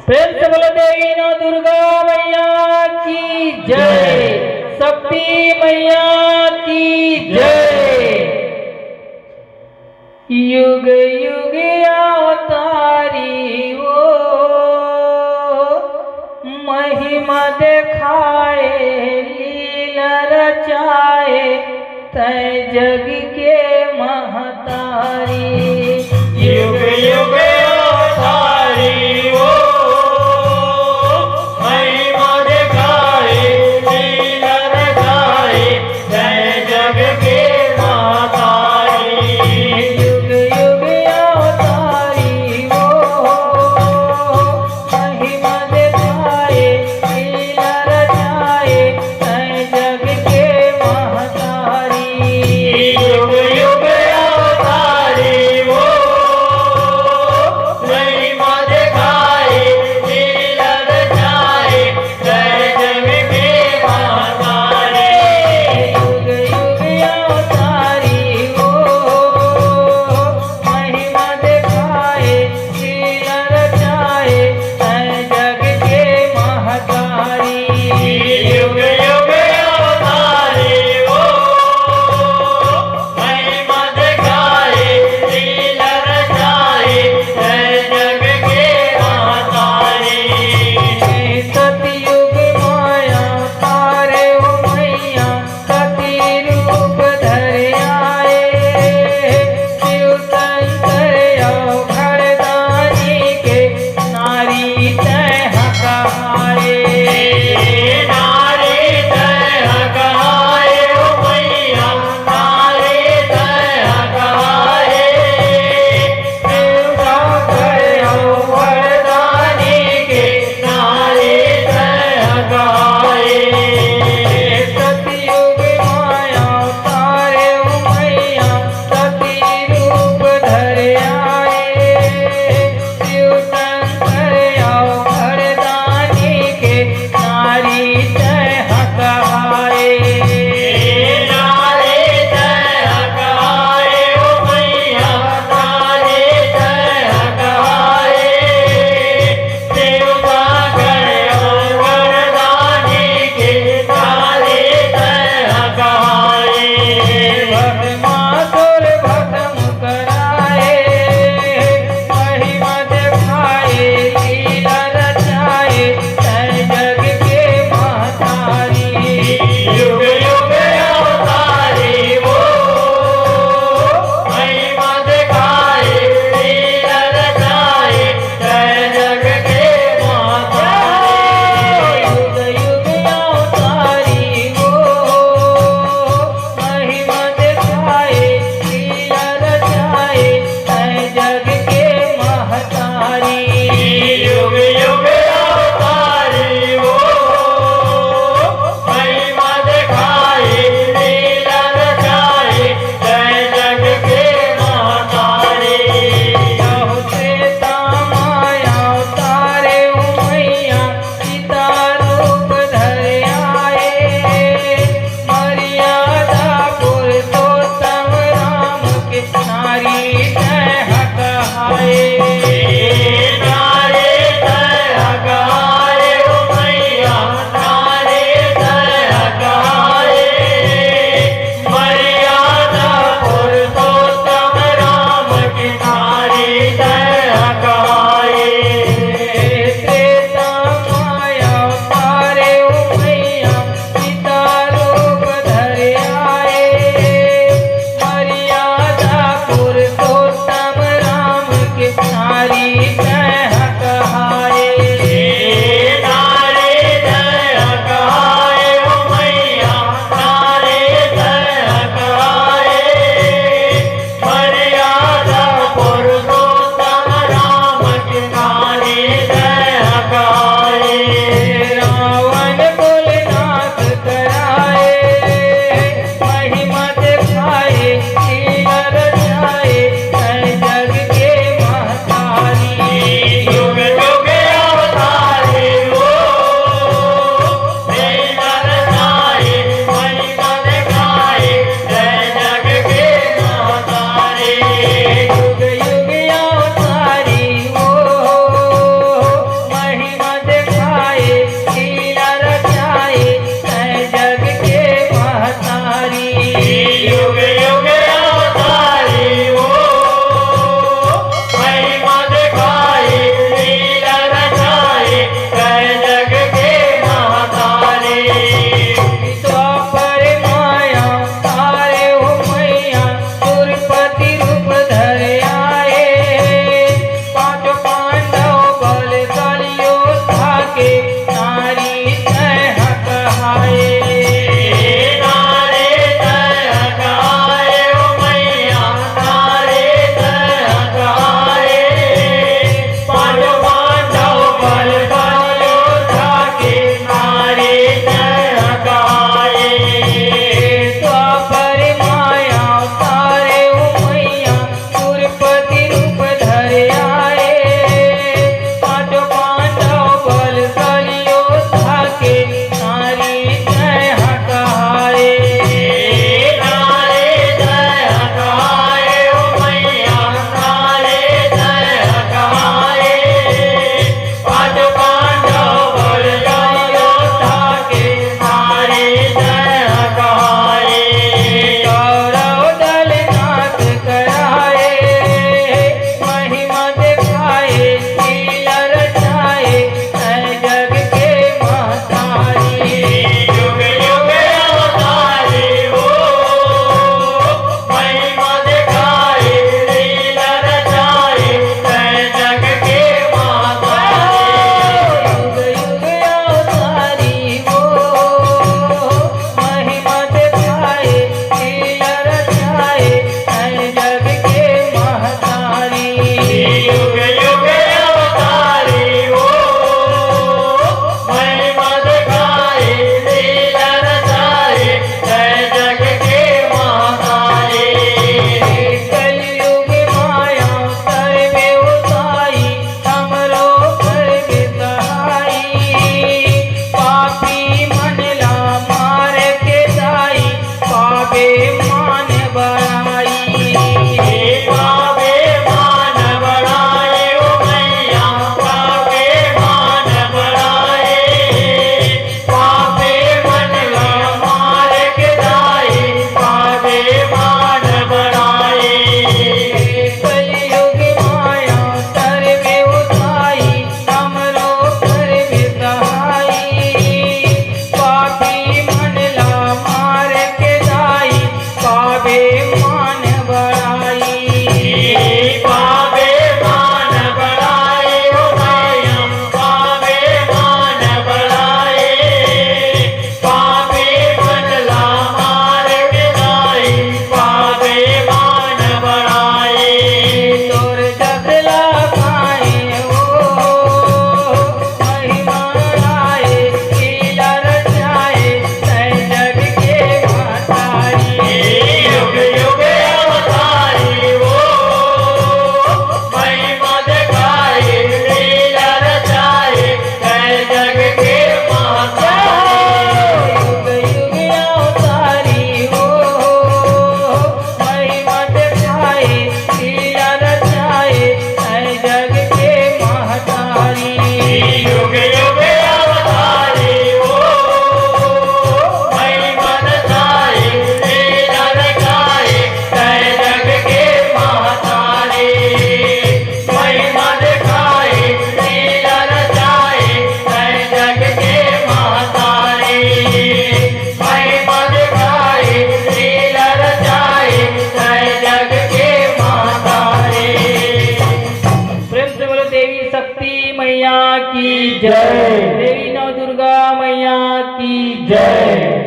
प्रेम से बोलो देवी नौ दुर्गा मैया की जय, शक्ति मैया की जय। युग युग अवतारी वो महिमा दिखाए, लीला रचाए, तय जग के महतारी। युग युग अवतारी वो महिमा दिखाए, लीला रचाए, जय जग के महतारी। युग युग अवतारी वो महिमा दिखाए, लीला रचाए, तय जग के महतारी। युग युग अवतारी वो महिमा दिखाए, लीला रचाए, जय जग के महतारी। युग युग अवतारी वो महिमा दिखाए, लीला रचाए, तय जग के महतारी। युग युग अवतारी वो महिमा दिखाए, लीला रचाए, जय जग के महतारी। सतयुग माया तारे हो मैया, सती रूप धर आए, शिव शंकर अवघड़दानी के नारी तय हकाए। नारी तय हकाए ओ मैया, नारी तय हकाए, शिव शंकर अवघड़दानी के नारी तय हकाए। सतयुग माया तारे हो मैया, सती रूप धर आए, शिव शंकर अवघड़दानी के की जय। देवी नवदुर्गा मैया की जय।